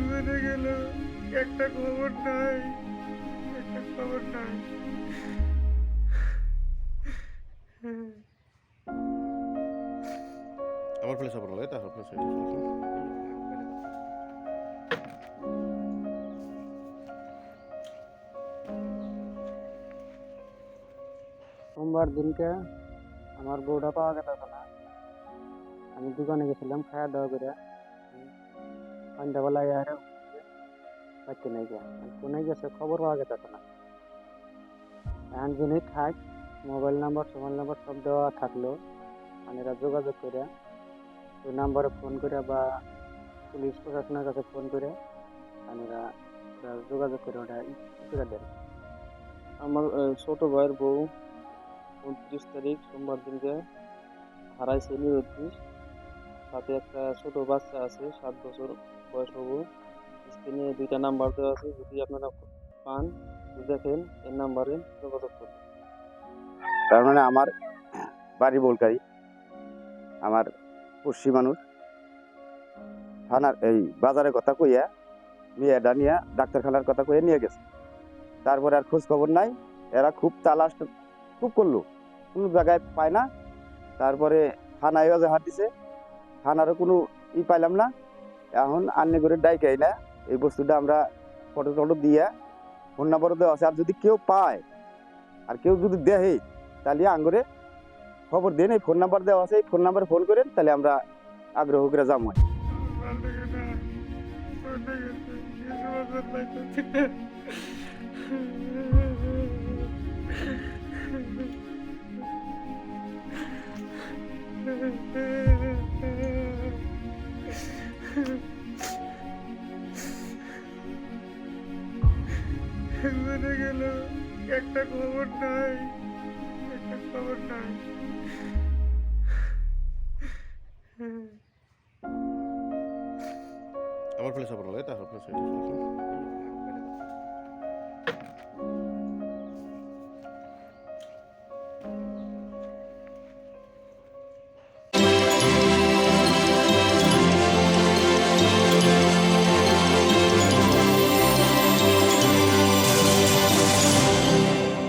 মরে গেল, একটা খবর নাই, একটা খবর নাই। আমার প্লেস আপনার এটা আপনার সাইডে চলছে। সোমবার দিনকে আমার বউটা পাওয়া গেল না। আমি দোকানে গেছিলাম খাওয়া দাওয়া করে সন্ধ্যাবেলায় আর বাচ্চা নাই গিয়া কোনে গেছে খবর পাওয়া যেত না। এখন যিনি থাক মোবাইল নাম্বার সব দেওয়া থাকলো এরা যোগাযোগ করে ওই নাম্বারে ফোন করে বা পুলিশ প্রশাসনের কাছে ফোন করে এরা যোগাযোগ করে ওটা করে দেন। আমার ছোট ভাইয়ের বউ 29 তারিখ সোমবার দিনকে হারাইছে নিরুদ্দেশ। সাথে একটা ছোট বাচ্চা আছে 7 বছর বয়স হবো। স্ক্রিনে 2টা নাম্বার দেওয়া আছে, যদি আপনারা পান দেখেন এই নাম্বারে যোগাযোগ করুন। তার মানে আমার বাড়ি বলকাই, আমার পড়শি মানুষ থানার এই বাজারের কথা কইয়া মেয়েটা নিয়ে ডাক্তারখানার কথা কইয়া নিয়ে গেছে। তারপরে আর খোঁজ খবর নাই, এরা খুব তালাশ খুব করলো, কোনো জায়গায় পায় না। তারপরে থানায় হাত দিছে, থানারও কোনো পাইলাম না। এখন আন্নে করে ডাইকাই না এই বস্তুটা আমরা ফটো টটো দিয়া ফোন নাম্বারও দেওয়া আছে। আর যদি কেউ পায় আর কেউ যদি দেখে তাহলে আঙ্গরে খবর দেন, এই ফোন নাম্বার দেওয়া আছে, এই ফোন নাম্বারে ফোন করেন, তাহলে আমরা আগ্রহ করে যাবো। মরে গেল, একটা খবর নাই, একটা খবর নাই। আমার প্লেস আপনার এটা আপনার সাইডে চলছে।